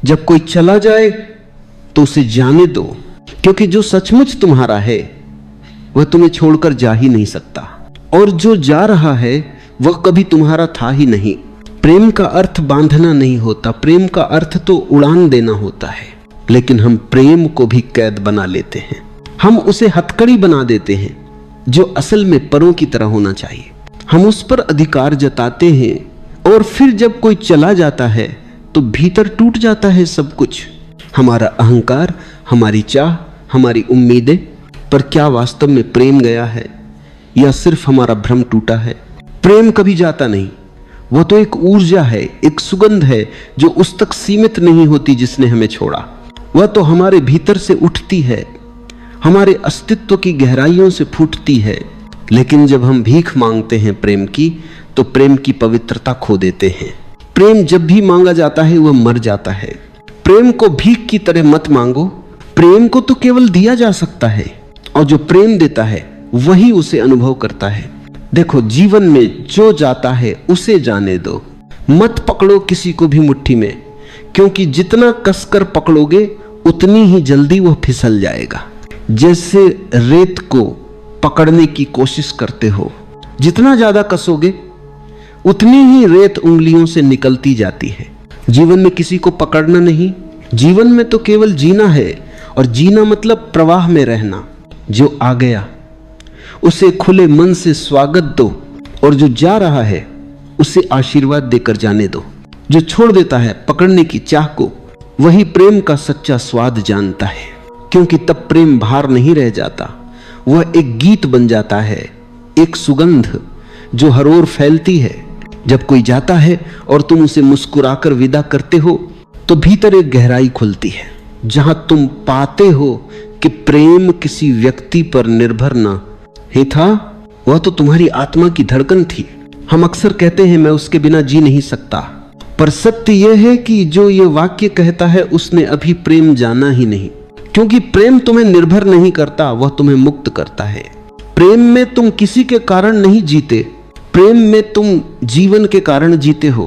जब कोई चला जाए तो उसे जाने दो, क्योंकि जो सचमुच तुम्हारा है वह तुम्हें छोड़कर जा ही नहीं सकता, और जो जा रहा है वह कभी तुम्हारा था ही नहीं। प्रेम का अर्थ बांधना नहीं होता, प्रेम का अर्थ तो उड़ान देना होता है। लेकिन हम प्रेम को भी कैद बना लेते हैं, हम उसे हथकड़ी बना देते हैं जो असल में परों की तरह होना चाहिए। हम उस पर अधिकार जताते हैं और फिर जब कोई चला जाता है तो भीतर टूट जाता है सब कुछ, हमारा अहंकार, हमारी चाह, हमारी उम्मीदें। पर क्या वास्तव में प्रेम गया है या सिर्फ हमारा भ्रम टूटा है? प्रेम कभी जाता नहीं, वह तो एक ऊर्जा है, एक सुगंध है जो उस तक सीमित नहीं होती जिसने हमें छोड़ा। वह तो हमारे भीतर से उठती है, हमारे अस्तित्व की गहराइयों से फूटती है। लेकिन जब हम भीख मांगते हैं प्रेम की, तो प्रेम की पवित्रता खो देते हैं। प्रेम जब भी मांगा जाता है वह मर जाता है। प्रेम को भीख की तरह मत मांगो, प्रेम को तो केवल दिया जा सकता है, और जो प्रेम देता है वही उसे अनुभव करता है। देखो, जीवन में जो जाता है उसे जाने दो, मत पकड़ो किसी को भी मुट्ठी में, क्योंकि जितना कसकर पकड़ोगे उतनी ही जल्दी वह फिसल जाएगा। जैसे रेत को पकड़ने की कोशिश करते हो, जितना ज्यादा कसोगे उतनी ही रेत उंगलियों से निकलती जाती है। जीवन में किसी को पकड़ना नहीं, जीवन में तो केवल जीना है, और जीना मतलब प्रवाह में रहना। जो आ गया उसे खुले मन से स्वागत दो, और जो जा रहा है उसे आशीर्वाद देकर जाने दो। जो छोड़ देता है पकड़ने की चाह को, वही प्रेम का सच्चा स्वाद जानता है, क्योंकि तब प्रेम भार नहीं रह जाता, वह एक गीत बन जाता है, एक सुगंध जो हर ओर फैलती है। जब कोई जाता है और तुम उसे मुस्कुराकर विदा करते हो तो भीतर एक गहराई खुलती है, जहां तुम पाते हो कि प्रेम किसी व्यक्ति पर निर्भर न ही था, वह तो तुम्हारी आत्मा की धड़कन थी। हम अक्सर कहते हैं मैं उसके बिना जी नहीं सकता, पर सत्य यह है कि जो ये वाक्य कहता है उसने अभी प्रेम जाना ही नहीं, क्योंकि प्रेम तुम्हें निर्भर नहीं करता, वह तुम्हें मुक्त करता है। प्रेम में तुम किसी के कारण नहीं जीते, प्रेम में तुम जीवन के कारण जीते हो।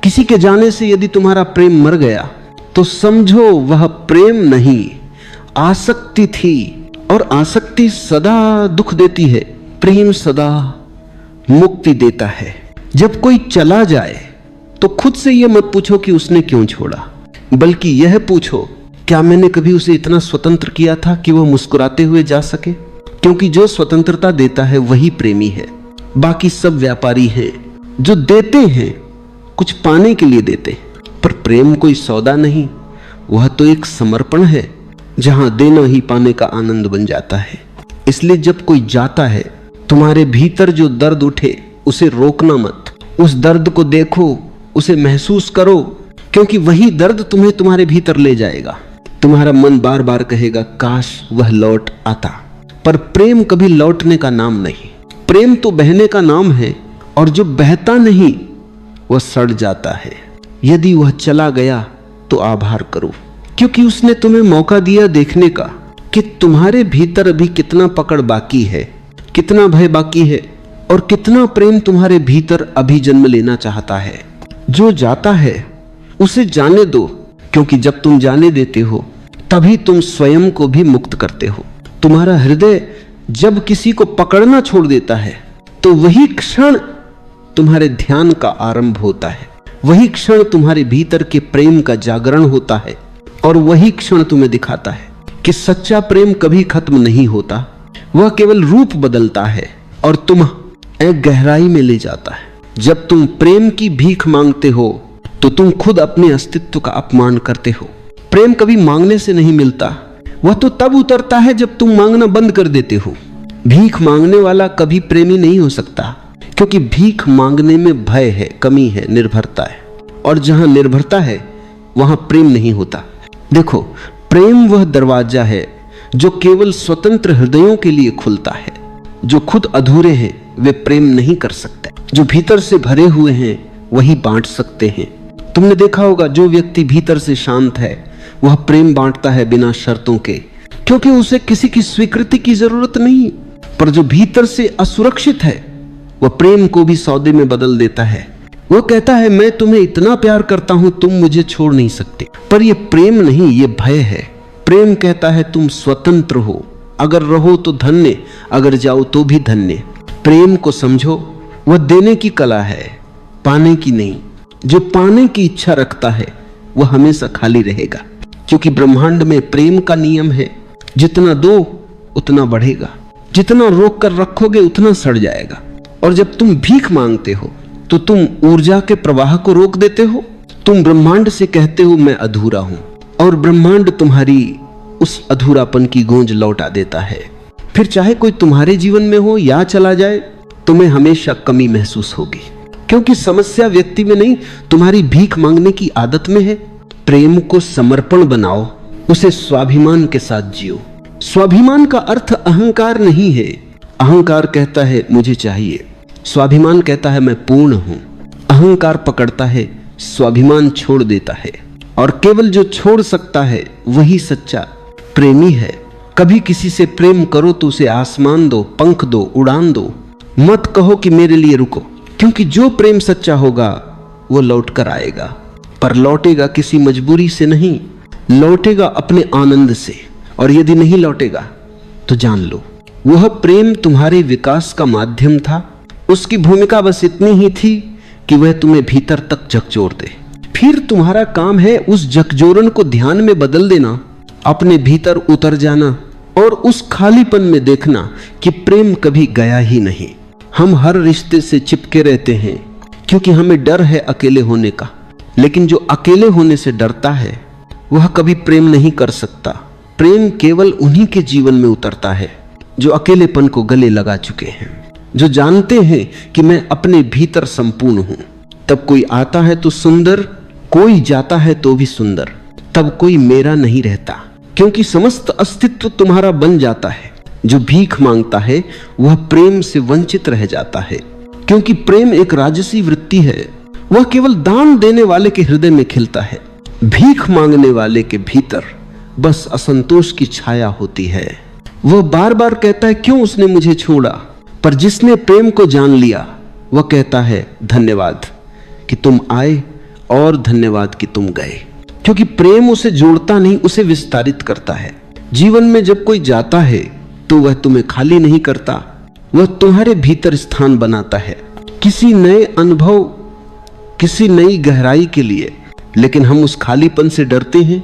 किसी के जाने से यदि तुम्हारा प्रेम मर गया तो समझो वह प्रेम नहीं, आसक्ति थी, और आसक्ति सदा दुख देती है, प्रेम सदा मुक्ति देता है। जब कोई चला जाए तो खुद से यह मत पूछो कि उसने क्यों छोड़ा, बल्कि यह पूछो क्या मैंने कभी उसे इतना स्वतंत्र किया था कि वह मुस्कुराते हुए जा सके? क्योंकि जो स्वतंत्रता देता है वही प्रेमी है, बाकी सब व्यापारी हैं। जो देते हैं कुछ पाने के लिए देते हैं, पर प्रेम कोई सौदा नहीं, वह तो एक समर्पण है जहां देना ही पाने का आनंद बन जाता है। इसलिए जब कोई जाता है, तुम्हारे भीतर जो दर्द उठे उसे रोकना मत, उस दर्द को देखो, उसे महसूस करो, क्योंकि वही दर्द तुम्हें तुम्हारे भीतर ले जाएगा। तुम्हारा मन बार बार कहेगा काश वह लौट आता, पर प्रेम कभी लौटने का नाम नहीं। प्रेम तो बहने का नाम है, और जो बहता नहीं वह सड़ जाता है। यदि वह चला गया तो आभार करो, क्योंकि उसने तुम्हें मौका दिया देखने का कि तुम्हारे भीतर अभी कितना पकड़ बाकी है, कितना भय बाकी है, और कितना प्रेम तुम्हारे भीतर अभी जन्म लेना चाहता है। जो जाता है उसे जाने दो, क्योंकि जब तुम जाने देते हो तभी तुम स्वयं को भी मुक्त करते हो। तुम्हारा हृदय जब किसी को पकड़ना छोड़ देता है तो वही क्षण तुम्हारे ध्यान का आरंभ होता है, वही क्षण तुम्हारे भीतर के प्रेम का जागरण होता है, और वही क्षण तुम्हें दिखाता है कि सच्चा प्रेम कभी खत्म नहीं होता, वह केवल रूप बदलता है और तुम्हें एक गहराई में ले जाता है। जब तुम प्रेम की भीख मांगते हो तो तुम खुद अपने अस्तित्व का अपमान करते हो। प्रेम कभी मांगने से नहीं मिलता, वह तो तब उतरता है जब तुम मांगना बंद कर देते हो। भीख मांगने वाला कभी प्रेमी नहीं हो सकता, क्योंकि भीख मांगने में भय है, कमी है, निर्भरता है, और जहां निर्भरता है वहां प्रेम नहीं होता। देखो, प्रेम वह दरवाजा है जो केवल स्वतंत्र हृदयों के लिए खुलता है। जो खुद अधूरे हैं वे प्रेम नहीं कर सकते, जो भीतर से भरे हुए हैं वही बांट सकते हैं। तुमने देखा होगा जो व्यक्ति भीतर से शांत है वह प्रेम बांटता है बिना शर्तों के, क्योंकि उसे किसी की स्वीकृति की जरूरत नहीं। पर जो भीतर से असुरक्षित है वह प्रेम को भी सौदे में बदल देता है, वो कहता है मैं तुम्हें इतना प्यार करता हूं, तुम मुझे छोड़ नहीं सकते। पर ये प्रेम नहीं, ये भय है। प्रेम कहता है तुम स्वतंत्र हो, अगर रहो तो धन्य, अगर जाओ तो भी धन्य। प्रेम को समझो, वह देने की कला है, पाने की नहीं। जो पाने की इच्छा रखता है वह हमेशा खाली रहेगा, क्योंकि ब्रह्मांड में प्रेम का नियम है, जितना दो उतना बढ़ेगा, जितना रोक कर रखोगे उतना सड़ जाएगा। और जब तुम भीख मांगते हो तो तुम ऊर्जा के प्रवाह को रोक देते हो। तुम ब्रह्मांड से कहते हो मैं अधूरा हूं, और ब्रह्मांड तुम्हारी उस अधूरापन की गूंज लौटा देता है। फिर चाहे कोई तुम्हारे जीवन में हो या चला जाए, तुम्हें हमेशा कमी महसूस होगी, क्योंकि समस्या व्यक्ति में नहीं, तुम्हारी भीख मांगने की आदत में है। प्रेम को समर्पण बनाओ, उसे स्वाभिमान के साथ जियो। स्वाभिमान का अर्थ अहंकार नहीं है। अहंकार कहता है मुझे चाहिए, स्वाभिमान कहता है मैं पूर्ण हूं। अहंकार पकड़ता है, स्वाभिमान छोड़ देता है, और केवल जो छोड़ सकता है वही सच्चा प्रेमी है। कभी किसी से प्रेम करो तो उसे आसमान दो, पंख दो, उड़ान दो। मत कहो कि मेरे लिए रुको, क्योंकि जो प्रेम सच्चा होगा वो लौट कर आएगा, पर लौटेगा किसी मजबूरी से नहीं, लौटेगा अपने आनंद से। और यदि नहीं लौटेगा तो जान लो वह प्रेम तुम्हारे विकास का माध्यम था। उसकी भूमिका बस इतनी ही थी कि वह तुम्हें भीतर तक झकझोर दे। फिर तुम्हारा काम है उस झकझोरन को ध्यान में बदल देना, अपने भीतर उतर जाना और उस खालीपन में देखना कि प्रेम कभी गया ही नहीं। हम हर रिश्ते से चिपके रहते हैं क्योंकि हमें डर है अकेले होने का, लेकिन जो अकेले होने से डरता है वह कभी प्रेम नहीं कर सकता। प्रेम केवल उन्हीं के जीवन में उतरता है जो अकेलेपन को गले लगा चुके हैं, जो जानते हैं कि मैं अपने भीतर संपूर्ण हूं। तब कोई आता है तो सुंदर, कोई जाता है तो भी सुंदर। तब कोई मेरा नहीं रहता, क्योंकि समस्त अस्तित्व तुम्हारा बन जाता है। जो भीख मांगता है वह प्रेम से वंचित रह जाता है, क्योंकि प्रेम एक राजसी वृत्ति है। वह केवल दान देने वाले के हृदय में खिलता है। भीख मांगने वाले के भीतर बस असंतोष की छाया होती है। वह बार बार कहता है क्यों उसने मुझे छोड़ा, पर जिसने प्रेम को जान लिया वह कहता है धन्यवाद कि तुम आए और धन्यवाद कि तुम गए, क्योंकि प्रेम उसे जोड़ता नहीं, उसे विस्तारित करता है। जीवन में जब कोई जाता है तो वह तुम्हें खाली नहीं करता, वह तुम्हारे भीतर स्थान बनाता है किसी नए अनुभव, किसी नई गहराई के लिए। लेकिन हम उस खालीपन से डरते हैं,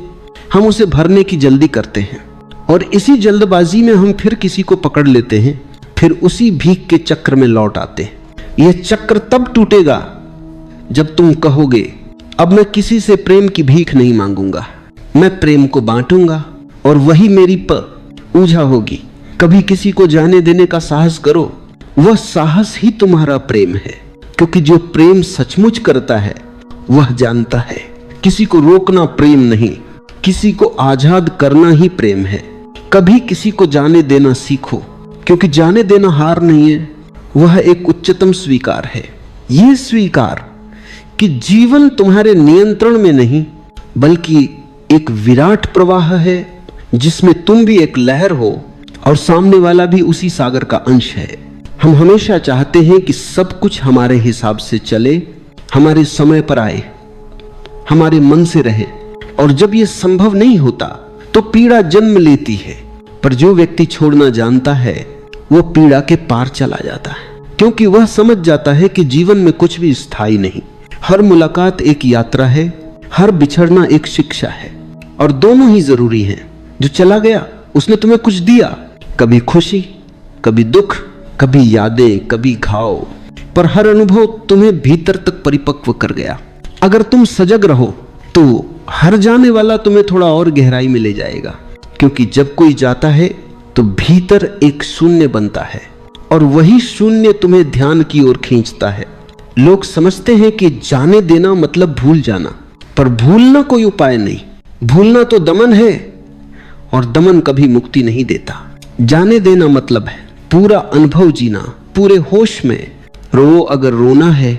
हम उसे भरने की जल्दी करते हैं, और इसी जल्दबाजी में हम फिर किसी को पकड़ लेते हैं, फिर उसी भीख के चक्र में लौट आते हैं। यह चक्र तब टूटेगा जब तुम कहोगे अब मैं किसी से प्रेम की भीख नहीं मांगूंगा, मैं प्रेम को बांटूंगा और वही मेरी पूजा होगी। कभी किसी को जाने देने का साहस करो, वह साहस ही तुम्हारा प्रेम है, क्योंकि जो प्रेम सचमुच करता है वह जानता है किसी को रोकना प्रेम नहीं, किसी को आजाद करना ही प्रेम है। कभी किसी को जाने देना सीखो, क्योंकि जाने देना हार नहीं है, वह एक उच्चतम स्वीकार है। यह स्वीकार कि जीवन तुम्हारे नियंत्रण में नहीं बल्कि एक विराट प्रवाह है, जिसमें तुम भी एक लहर हो और सामने वाला भी उसी सागर का अंश है। हम हमेशा चाहते हैं कि सब कुछ हमारे हिसाब से चले, हमारे समय पर आए, हमारे मन से रहे, और जब यह संभव नहीं होता तो पीड़ा जन्म लेती है। पर जो व्यक्ति छोड़ना जानता है वो पीड़ा के पार चला जाता है, क्योंकि वह समझ जाता है कि जीवन में कुछ भी स्थायी नहीं। हर मुलाकात एक यात्रा है, हर बिछड़ना एक शिक्षा है, और दोनों ही जरूरी हैं। जो चला गया उसने तुम्हें कुछ दिया, कभी खुशी, कभी दुख, कभी यादें, कभी घाव, पर हर अनुभव तुम्हें भीतर तक परिपक्व कर गया। अगर तुम सजग रहो तो हर जाने वाला तुम्हें थोड़ा और गहराई में ले जाएगा, क्योंकि जब कोई जाता है तो भीतर एक शून्य बनता है, और वही शून्य तुम्हें ध्यान की ओर खींचता है। लोग समझते हैं कि जाने देना मतलब भूल जाना, पर भूलना कोई उपाय नहीं। भूलना तो दमन है, और दमन कभी मुक्ति नहीं देता। जाने देना मतलब है पूरा अनुभव जीना, पूरे होश में। रो अगर रोना है,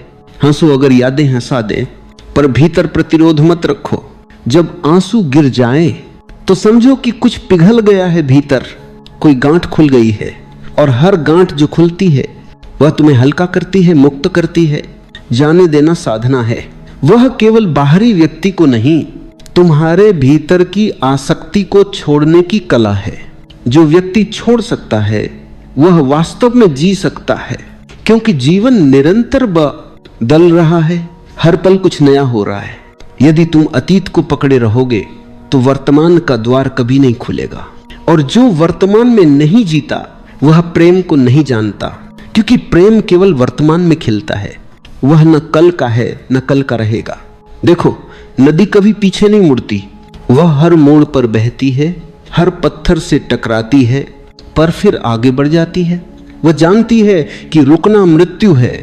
हंसो अगर यादें हंसा दे, पर भीतर प्रतिरोध मत रखो। जब आंसू गिर जाए तो समझो कि कुछ पिघल गया है भीतर, कोई गांठ खुल गई है, और हर गांठ जो खुलती है वह तुम्हें हल्का करती है, मुक्त करती है। जाने देना साधना है। वह केवल बाहरी व्यक्ति को नहीं, तुम्हारे भीतर की आसक्ति को छोड़ने की कला है। जो व्यक्ति छोड़ सकता है वह वास्तव में जी सकता है, क्योंकि जीवन निरंतर बदल रहा है, हर पल कुछ नया हो रहा है। यदि तुम अतीत को पकड़े रहोगे तो वर्तमान का द्वार कभी नहीं खुलेगा, और जो वर्तमान में नहीं जीता वह प्रेम को नहीं जानता, क्योंकि प्रेम केवल वर्तमान में खिलता है। वह न कल का है न कल का रहेगा। देखो, नदी कभी पीछे नहीं मुड़ती, वह हर मोड़ पर बहती है, हर पत्थर से टकराती है, पर फिर आगे बढ़ जाती है। वह जानती है कि रुकना मृत्यु है।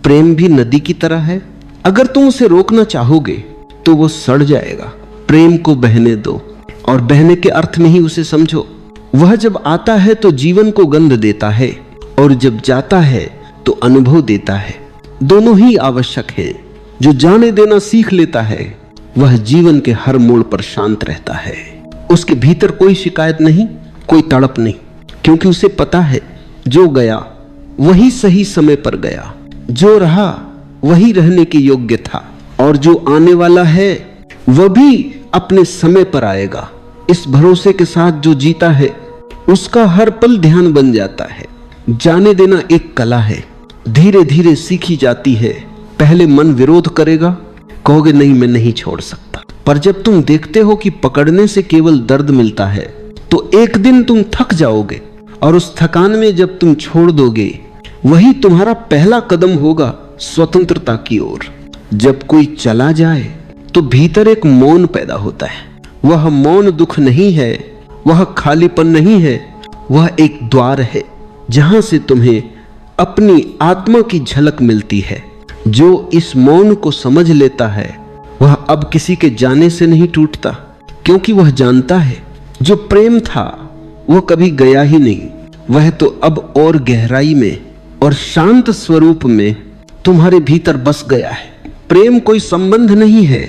प्रेम भी नदी की तरह है, अगर तुम उसे रोकना चाहोगे तो वो सड़ जाएगा। प्रेम को बहने दो, और बहने के अर्थ में ही उसे समझो। वह जब आता है तो जीवन को गंध देता है, और जब जाता है तो अनुभव देता है। दोनों ही आवश्यक है। जो जाने देना सीख लेता है वह जीवन के हर मोड़ पर शांत रहता है। उसके भीतर कोई शिकायत नहीं, कोई तड़प नहीं, क्योंकि उसे पता है जो गया वही सही समय पर गया, जो रहा वही रहने के योग्य था, और जो आने वाला है वह भी अपने समय पर आएगा। इस भरोसे के साथ जो जीता है उसका हर पल ध्यान बन जाता है। जाने देना एक कला है, धीरे धीरे सीखी जाती है। पहले मन विरोध करेगा, कहोगे नहीं मैं नहीं छोड़ सकता, पर जब तुम देखते हो कि पकड़ने से केवल दर्द मिलता है तो एक दिन तुम थक जाओगे, और उस थकान में जब तुम छोड़ दोगे वही तुम्हारा पहला कदम होगा स्वतंत्रता की ओर। जब कोई चला जाए तो भीतर एक मौन पैदा होता है। वह मौन दुख नहीं है, वह खालीपन नहीं है, वह एक द्वार है जहां से तुम्हें अपनी आत्मा की झलक मिलती है। जो इस मौन को समझ लेता है वह अब किसी के जाने से नहीं टूटता, क्योंकि वह जानता है जो प्रेम था वह कभी गया ही नहीं। वह तो अब और गहराई में और शांत स्वरूप में तुम्हारे भीतर बस गया है। प्रेम कोई संबंध नहीं है,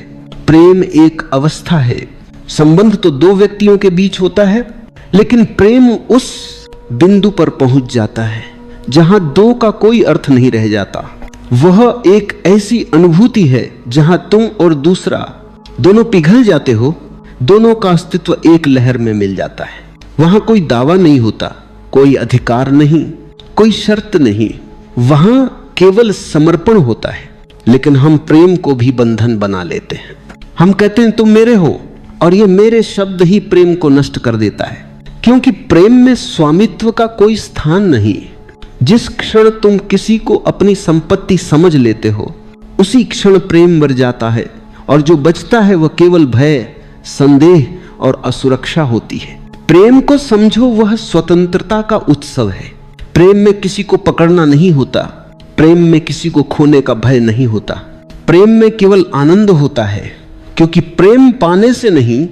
प्रेम एक अवस्था है। संबंध तो दो व्यक्तियों के बीच होता है, लेकिन प्रेम उस बिंदु पर पहुंच जाता है जहां दो का कोई अर्थ नहीं रह जाता। वह एक ऐसी अनुभूति है जहां तुम और दूसरा दोनों पिघल जाते हो, दोनों का अस्तित्व एक लहर में मिल जाता है। वहां कोई दावा नहीं होता, कोई अधिकार नहीं, कोई शर्त नहीं, वहां केवल समर्पण होता है। लेकिन हम प्रेम को भी बंधन बना लेते हैं। हम कहते हैं तुम मेरे हो, और ये मेरे शब्द ही प्रेम को नष्ट कर देता है, क्योंकि प्रेम में स्वामित्व का कोई स्थान नहीं। जिस क्षण तुम किसी को अपनी संपत्ति समझ लेते हो उसी क्षण प्रेम मर जाता है, और जो बचता है वह केवल भय, संदेह और असुरक्षा होती है। प्रेम को समझो, वह स्वतंत्रता का उत्सव है। प्रेम में किसी को पकड़ना नहीं होता, प्रेम में किसी को खोने का भय नहीं होता। प्रेम में केवल आनंद होता है, क्योंकि प्रेम पाने से नहीं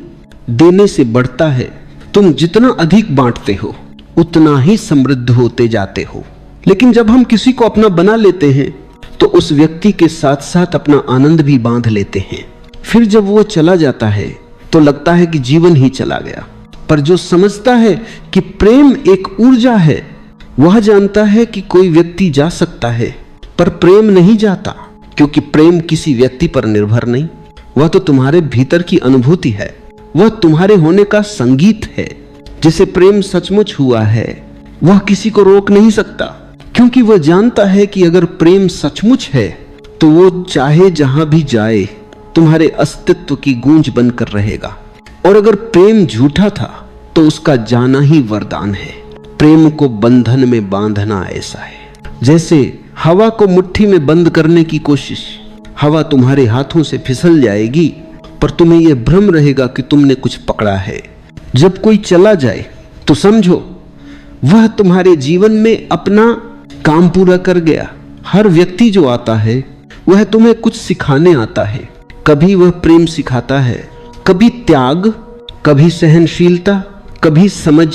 देने से बढ़ता है। तुम जितना अधिक बांटते हो उतना ही समृद्ध होते जाते हो। लेकिन जब हम किसी को अपना बना लेते हैं तो उस व्यक्ति के साथ साथ अपना आनंद भी बांध लेते हैं। फिर जब वो चला जाता है तो लगता है कि जीवन ही चला गया। पर जो समझता है कि प्रेम एक ऊर्जा है, वह जानता है कि कोई व्यक्ति जा सकता है पर प्रेम नहीं जाता, क्योंकि प्रेम किसी व्यक्ति पर निर्भर नहीं। वह तो तुम्हारे भीतर की अनुभूति है, वह तुम्हारे होने का संगीत है। जिसे प्रेम सचमुच हुआ है वह किसी को रोक नहीं सकता, क्योंकि वह जानता है कि अगर प्रेम सचमुच है तो वो चाहे जहां भी जाए तुम्हारे अस्तित्व की गूंज बनकर रहेगा। और अगर प्रेम झूठा था तो उसका जाना ही वरदान है। प्रेम को बंधन में बांधना ऐसा है जैसे हवा को मुट्ठी में बंद करने की कोशिश। हवा तुम्हारे हाथों से फिसल जाएगी, पर तुम्हें यह भ्रम रहेगा कि तुमने कुछ पकड़ा है। जब कोई चला जाए तो समझो वह तुम्हारे जीवन में अपना काम पूरा कर गया। हर व्यक्ति जो आता है वह तुम्हें कुछ सिखाने आता है। कभी वह प्रेम सिखाता है, कभी त्याग, कभी सहनशीलता, कभी समझ।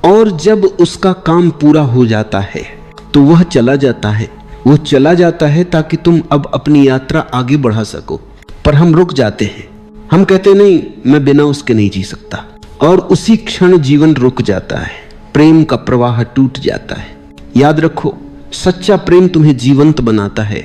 और जब उसका काम पूरा हो जाता है तो वह चला जाता है। वो चला जाता है ताकि तुम अब अपनी यात्रा आगे बढ़ा सको। पर हम रुक जाते हैं, हम कहते नहीं मैं बिना उसके नहीं जी सकता, और उसी क्षण जीवन रुक जाता है। प्रेम का प्रवाह टूट जाता है। याद रखो, सच्चा प्रेम तुम्हें जीवंत बनाता है,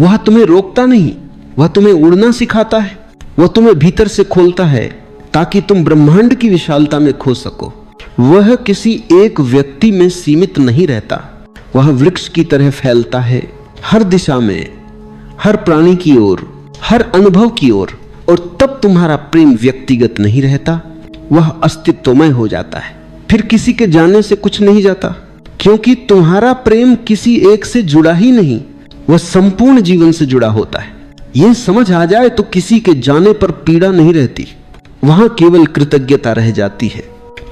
वह तुम्हें रोकता नहीं, वह तुम्हें उड़ना सिखाता है, वह तुम्हें भीतर से खोलता है ताकि तुम ब्रह्मांड की विशालता में खो सको। वह किसी एक व्यक्ति में सीमित नहीं रहता, वह वृक्ष की तरह फैलता है हर दिशा में, हर प्राणी की ओर, हर अनुभव की ओर। और तब तुम्हारा प्रेम व्यक्तिगत नहीं रहता, वह अस्तित्वमय हो जाता है। फिर किसी के जाने से कुछ नहीं जाता, क्योंकि तुम्हारा प्रेम किसी एक से जुड़ा ही नहीं, वह संपूर्ण जीवन से जुड़ा होता है। यह समझ आ जाए तो किसी के जाने पर पीड़ा नहीं रहती, वहां केवल कृतज्ञता रह जाती है।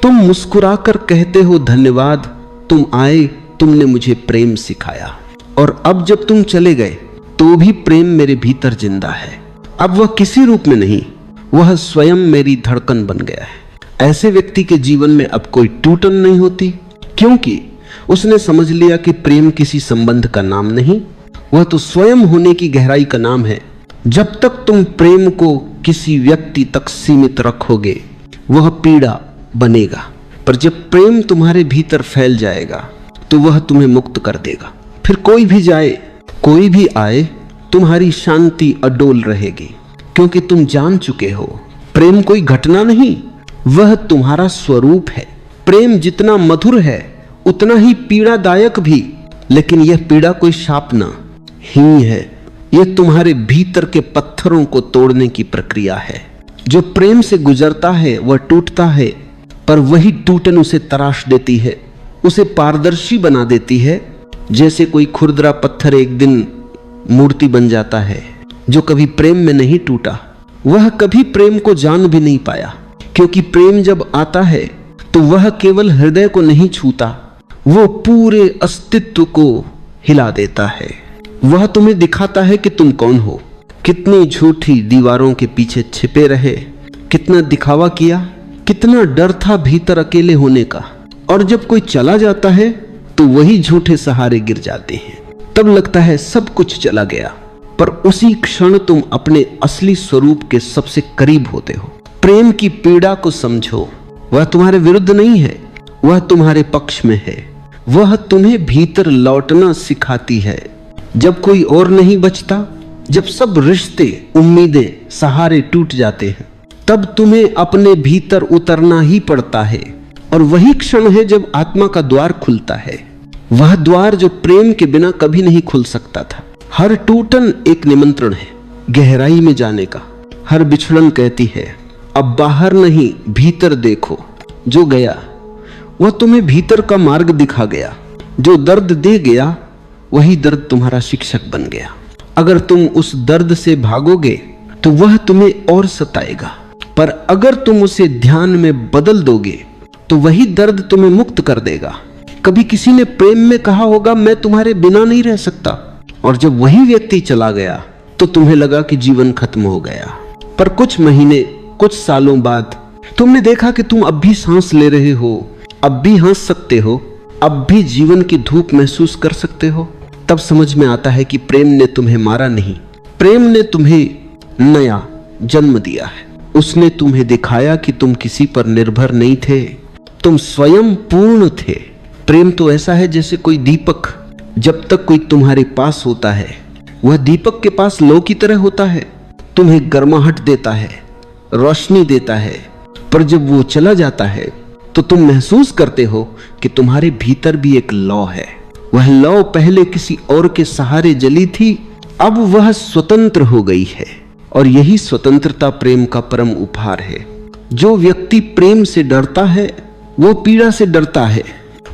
तुम मुस्कुराकर कहते हो धन्यवाद, तुम आए, तुमने मुझे प्रेम सिखाया। और अब जब तुम चले गए तो भी प्रेम मेरे भीतर जिंदा है। अब वह किसी रूप में नहीं, वह स्वयं मेरी धड़कन बन गया है। ऐसे व्यक्ति के जीवन में अब कोई टूटन नहीं होती, क्योंकि उसने समझ लिया कि प्रेम किसी संबंध का नाम नहीं, वह तो स्वयं होने की गहराई का नाम है। जब तक तुम प्रेम को किसी व्यक्ति तक सीमित रखोगे वह पीड़ा बनेगा, पर जब प्रेम तुम्हारे भीतर फैल जाएगा तो वह तुम्हें मुक्त कर देगा। फिर कोई भी जाए, कोई भी आए, तुम्हारी शांति अडोल रहेगी, क्योंकि तुम जान चुके हो प्रेम कोई घटना नहीं, वह तुम्हारा स्वरूप है। प्रेम जितना मधुर है उतना ही पीड़ादायक भी, लेकिन यह पीड़ा कोई शाप न ही है, यह तुम्हारे भीतर के पत्थरों को तोड़ने की प्रक्रिया है। जो प्रेम से गुजरता है वह टूटता है, पर वही टूटन उसे तराश देती है, उसे पारदर्शी बना देती है। जैसे कोई खुरदरा पत्थर एक दिन मूर्ति बन जाता है। जो कभी प्रेम में नहीं टूटा वह कभी प्रेम को जान भी नहीं पाया, क्योंकि प्रेम जब आता है तो वह केवल हृदय को नहीं छूता, वो पूरे अस्तित्व को हिला देता है। वह तुम्हें दिखाता है कि तुम कौन हो। कितनी झूठी दीवारों के पीछे छिपे रहे, कितना दिखावा किया, कितना डर था भीतर अकेले होने का। और जब कोई चला जाता है तो वही झूठे सहारे गिर जाते हैं। तब लगता है सब कुछ चला गया, पर उसी क्षण तुम अपने असली स्वरूप के सबसे करीब होते हो। प्रेम की पीड़ा को समझो, वह तुम्हारे विरुद्ध नहीं है, वह तुम्हारे पक्ष में है। वह तुम्हें भीतर लौटना सिखाती है। जब कोई और नहीं बचता, जब सब रिश्ते, उम्मीदें, सहारे टूट जाते हैं, तब तुम्हें अपने भीतर उतरना ही पड़ता है। और वही क्षण है जब आत्मा का द्वार खुलता है, वह द्वार जो प्रेम के बिना कभी नहीं खुल सकता था। हर टूटन एक निमंत्रण है गहराई में जाने का। हर बिछड़न कहती है अब बाहर नहीं, भीतर देखो। जो गया वह तुम्हें भीतर का मार्ग दिखा गया। जो दर्द दे गया वही दर्द तुम्हारा शिक्षक बन गया। अगर तुम उस दर्द से भागोगे तो वह तुम्हें और सताएगा, पर अगर तुम उसे ध्यान में बदल दोगे तो वही दर्द तुम्हें मुक्त कर देगा। कभी किसी ने प्रेम में कहा होगा मैं तुम्हारे बिना नहीं रह सकता, और जब वही व्यक्ति चला गया तो तुम्हें लगा कि जीवन खत्म हो गया। पर कुछ महीने, कुछ सालों बाद तुमने देखा कि तुम अब भी सांस ले रहे हो, अब भी हंस सकते हो, अब भी जीवन की धूप महसूस कर सकते हो। तब समझ में आता है कि प्रेम ने तुम्हें मारा नहीं, प्रेम ने तुम्हें नया जन्म दिया है। उसने तुम्हें दिखाया कि तुम किसी पर निर्भर नहीं थे, तुम स्वयं पूर्ण थे। प्रेम तो ऐसा है जैसे कोई दीपक, जब तक कोई तुम्हारे पास होता है वह दीपक के पास लौ की तरह होता है, तुम्हें गर्माहट देता है, रोशनी देता है। पर जब वो चला जाता है तो तुम महसूस करते हो कि तुम्हारे भीतर भी एक लौ है। वह लौ पहले किसी और के सहारे जली थी, अब वह स्वतंत्र हो गई है। और यही स्वतंत्रता प्रेम का परम उपहार है। जो व्यक्ति प्रेम से डरता है वो पीड़ा से डरता है,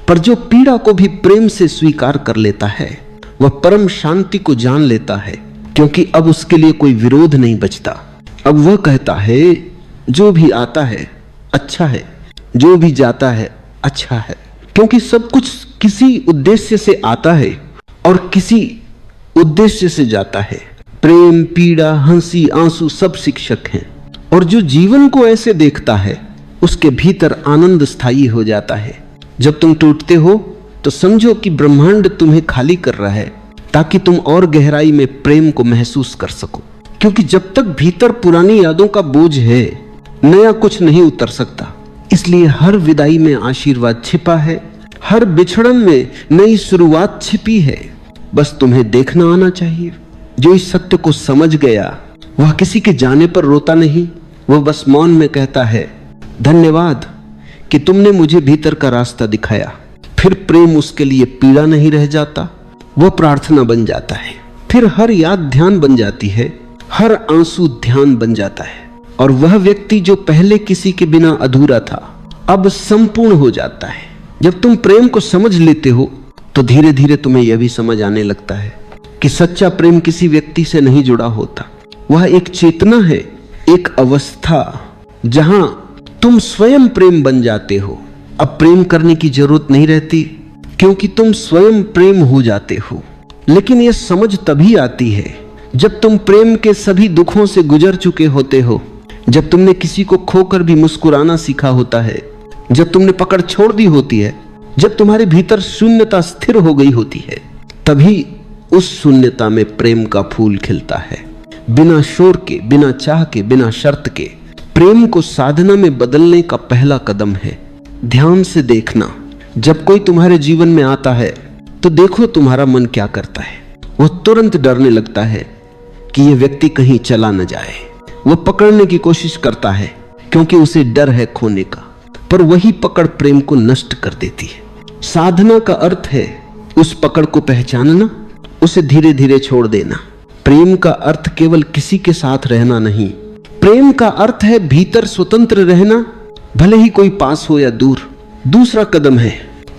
पर जो पीड़ा को भी प्रेम से स्वीकार कर लेता है वह परम शांति को जान लेता है, क्योंकि अब उसके लिए कोई विरोध नहीं बचता। अब वह कहता है जो भी आता है अच्छा है, जो भी जाता है अच्छा है, क्योंकि सब कुछ किसी उद्देश्य से आता है और किसी उद्देश्य से जाता है। प्रेम, पीड़ा, हंसी, आंसू सब शिक्षक हैं। और जो जीवन को ऐसे देखता है उसके भीतर आनंद स्थायी हो जाता है। जब तुम टूटते हो तो समझो कि ब्रह्मांड तुम्हें खाली कर रहा है, ताकि तुम और गहराई में प्रेम को महसूस कर सको। क्योंकि जब तक भीतर पुरानी यादों का बोझ है, नया कुछ नहीं उतर सकता। इसलिए हर विदाई में आशीर्वाद छिपा है, हर बिछड़न में नई शुरुआत छिपी है। बस तुम्हें देखना आना चाहिए। जो इस सत्य को समझ गया वह किसी के जाने पर रोता नहीं, वह बस मौन में कहता है, धन्यवाद कि तुमने मुझे भीतर का रास्ता दिखाया। फिर प्रेम उसके लिए पीड़ा नहीं रह जाता, वह प्रार्थना बन जाता है। फिर हर याद ध्यान बन जाती है, हर आंसू ध्यान बन जाता है। और वह व्यक्ति जो पहले किसी के बिना अधूरा था अब संपूर्ण हो जाता है। जब तुम प्रेम को समझ लेते हो तो धीरे धीरे तुम्हें यह भी समझ आने लगता है कि सच्चा प्रेम किसी व्यक्ति से नहीं जुड़ा होता, वह एक चेतना है, एक अवस्था जहां तुम स्वयं प्रेम बन जाते हो। अब प्रेम करने की जरूरत नहीं रहती क्योंकि तुम स्वयं प्रेम हो जाते हो। लेकिन यह समझ तभी आती है जब तुम प्रेम के सभी दुखों से गुजर चुके होते हो, जब तुमने किसी को खोकर भी मुस्कुराना सीखा होता है, जब तुमने पकड़ छोड़ दी होती है, जब तुम्हारे भीतर शून्यता स्थिर हो गई होती है, तभी उस शून्यता में प्रेम का फूल खिलता है। बिना शोर के, बिना चाह के, बिना शर्त के प्रेम को साधना में बदलने का पहला कदम है ध्यान से देखना। जब कोई तुम्हारे जीवन में आता है तो देखो तुम्हारा मन क्या करता है। वह तुरंत डरने लगता है कि यह व्यक्ति कहीं चला न जाए। वह पकड़ने की कोशिश करता है क्योंकि उसे डर है खोने का, पर वही पकड़ प्रेम को नष्ट कर देती है। साधना का अर्थ है उस पकड़ को पहचानना, उसे धीरे धीरे छोड़ देना। प्रेम का अर्थ केवल किसी के साथ रहना नहीं, प्रेम का अर्थ है भीतर स्वतंत्र रहना, भले ही कोई पास हो या दूर। दूसरा कदम है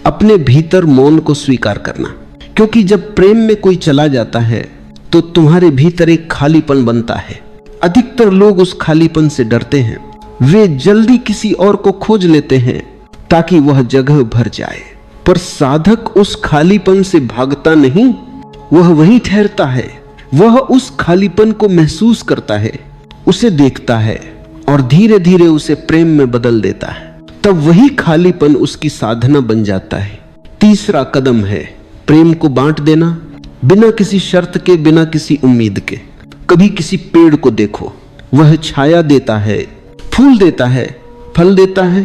अपने भीतर मौन को स्वीकार करना, क्योंकि जब प्रेम में कोई चला जाता है तो तुम्हारे भीतर एक खालीपन बनता है। अधिकतर लोग उस खालीपन से डरते हैं, वे जल्दी किसी और को खोज लेते हैं ताकि वह जगह भर जाए। पर साधक उस खालीपन से भागता नहीं, वह वहीं ठहरता है। वह उस खालीपन को महसूस करता है, उसे देखता है और धीरे धीरे उसे प्रेम में बदल देता है। तब वही खालीपन उसकी साधना बन जाता है। तीसरा कदम है प्रेम को बांट देना, बिना किसी शर्त के, बिना किसी उम्मीद के। कभी किसी पेड़ को देखो, वह छाया देता है, फूल देता है, फल देता है,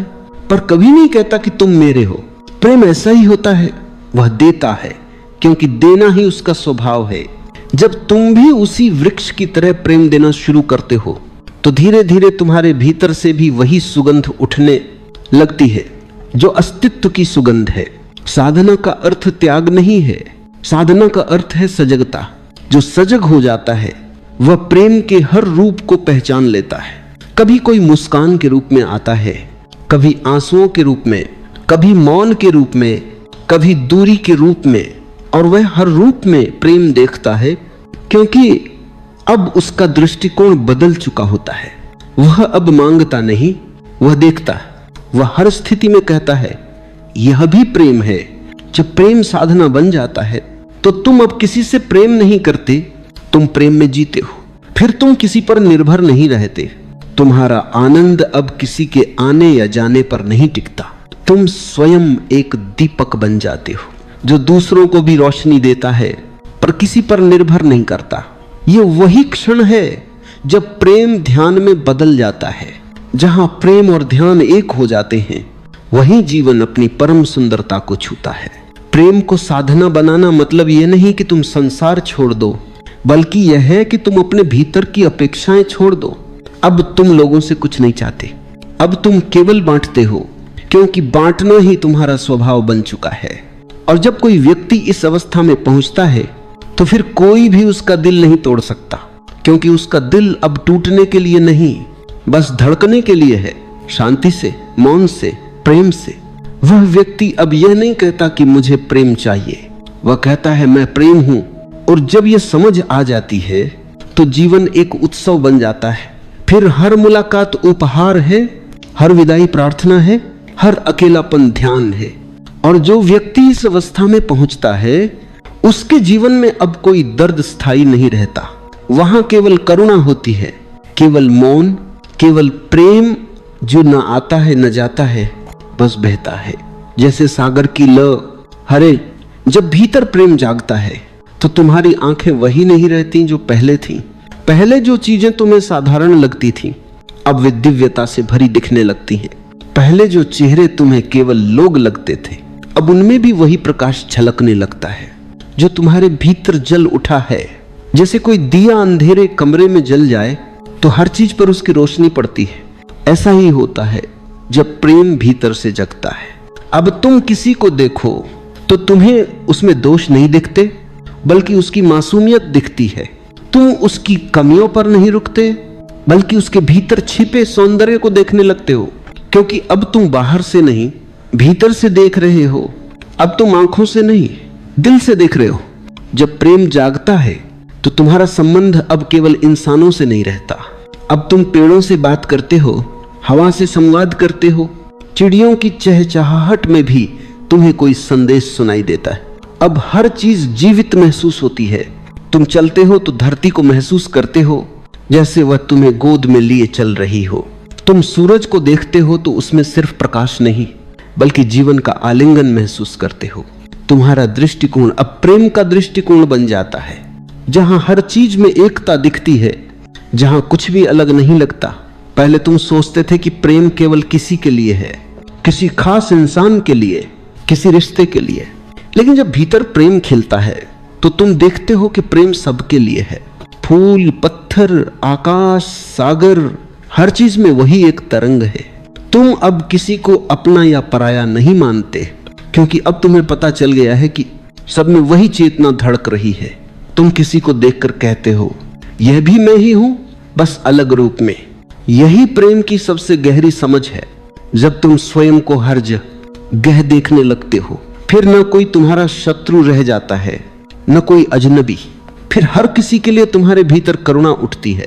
पर कभी नहीं कहता कि तुम मेरे हो। प्रेम ऐसा ही होता है, वह देता है क्योंकि देना ही उसका स्वभाव है। जब तुम भी उसी वृक्ष की तरह प्रेम देना शुरू करते हो तो धीरे धीरे तुम्हारे भीतर से भी वही सुगंध उठने लगती है जो अस्तित्व की सुगंध है। साधना का अर्थ त्याग नहीं है, साधना का अर्थ है सजगता। जो सजग हो जाता है वह प्रेम के हर रूप को पहचान लेता है। कभी कोई मुस्कान के रूप में आता है, कभी आंसुओं के रूप में, कभी मौन के रूप में, कभी दूरी के रूप में, और वह हर रूप में प्रेम देखता है क्योंकि अब उसका दृष्टिकोण बदल चुका होता है। वह अब मांगता नहीं, वह देखता। वह हर स्थिति में कहता है यह भी प्रेम है। जब प्रेम साधना बन जाता है तो तुम अब किसी से प्रेम नहीं करते, तुम प्रेम में जीते हो। फिर तुम किसी पर निर्भर नहीं रहते। तुम्हारा आनंद अब किसी के आने या जाने पर नहीं टिकता। तुम स्वयं एक दीपक बन जाते हो जो दूसरों को भी रोशनी देता है पर किसी पर निर्भर नहीं करता। ये वही क्षण है जब प्रेम ध्यान में बदल जाता है। जहां प्रेम और ध्यान एक हो जाते हैं वहीं जीवन अपनी परम सुंदरता को छूता है। प्रेम को साधना बनाना मतलब यह नहीं कि तुम संसार छोड़ दो, बल्कि यह है कि तुम अपने भीतर की अपेक्षाएं छोड़ दो। अब तुम लोगों से कुछ नहीं चाहते, अब तुम केवल बांटते हो, क्योंकि बांटना ही तुम्हारा स्वभाव बन चुका है। और जब कोई व्यक्ति इस अवस्था में पहुंचता है तो फिर कोई भी उसका दिल नहीं तोड़ सकता, क्योंकि उसका दिल अब टूटने के लिए नहीं, बस धड़कने के लिए है, शांति से, मौन से, प्रेम से। वह व्यक्ति अब यह नहीं कहता कि मुझे प्रेम चाहिए, वह कहता है मैं प्रेम हूं। और जब यह समझ आ जाती है तो जीवन एक उत्सव बन जाता है। फिर हर मुलाकात उपहार है, हर विदाई प्रार्थना है, हर अकेलापन ध्यान है। और जो व्यक्ति इस अवस्था में पहुंचता है उसके जीवन में अब कोई दर्द स्थायी नहीं रहता। वहां केवल करुणा होती है, केवल मौन, केवल प्रेम जो न आता है न जाता है, बस बहता है जैसे सागर की लहरें। जब भीतर प्रेम जागता है तो तुम्हारी आंखें वही नहीं रहती जो पहले थीं। पहले जो चीजें तुम्हें साधारण लगती थीं अब वे दिव्यता से भरी दिखने लगती हैं। पहले जो चेहरे तुम्हें केवल लोग लगते थे अब उनमें भी वही प्रकाश झलकने लगता है जो तुम्हारे भीतर जल उठा है। जैसे कोई दिया अंधेरे कमरे में जल जाए तो हर चीज पर उसकी रोशनी पड़ती है, ऐसा ही होता है जब प्रेम भीतर से जगता है। अब तुम किसी को देखो तो तुम्हें उसमें दोष नहीं दिखते, बल्कि उसकी मासूमियत दिखती है। तुम उसकी कमियों पर नहीं रुकते, बल्कि उसके भीतर छिपे सौंदर्य को देखने लगते हो, क्योंकि अब तुम बाहर से नहीं भीतर से देख रहे हो। अब तुम आंखों से नहीं दिल से देख रहे हो। जब प्रेम जागता है तो तुम्हारा संबंध अब केवल इंसानों से नहीं रहता। अब तुम पेड़ों से बात करते हो, हवा से संवाद करते हो, चिड़ियों की चहचहाहट में भी तुम्हें कोई संदेश सुनाई देता है। अब हर चीज जीवित महसूस होती है। तुम चलते हो तो धरती को महसूस करते हो जैसे वह तुम्हें गोद में लिए चल रही हो। तुम सूरज को देखते हो तो उसमें सिर्फ प्रकाश नहीं, बल्कि जीवन का आलिंगन महसूस करते हो। तुम्हारा दृष्टिकोण अब प्रेम का दृष्टिकोण बन जाता है, जहां हर चीज में एकता दिखती है, जहां कुछ भी अलग नहीं लगता। पहले तुम सोचते थे कि प्रेम केवल किसी के लिए है, किसी खास इंसान के लिए, किसी रिश्ते के लिए। लेकिन जब भीतर प्रेम खिलता है तो तुम देखते हो कि प्रेम सबके लिए है। फूल, पत्थर, आकाश, सागर, हर चीज में वही एक तरंग है। तुम अब किसी को अपना या पराया नहीं मानते, क्योंकि अब तुम्हें पता चल गया है कि सब में वही चेतना धड़क रही है। तुम किसी को देखकर कहते हो, यह भी मैं ही हूं, बस अलग रूप में। यही प्रेम की सबसे गहरी समझ है। जब तुम स्वयं को हर जगह देखने लगते हो, फिर न कोई तुम्हारा शत्रु रह जाता है, न कोई अजनबी। फिर हर किसी के लिए तुम्हारे भीतर करुणा उठती है,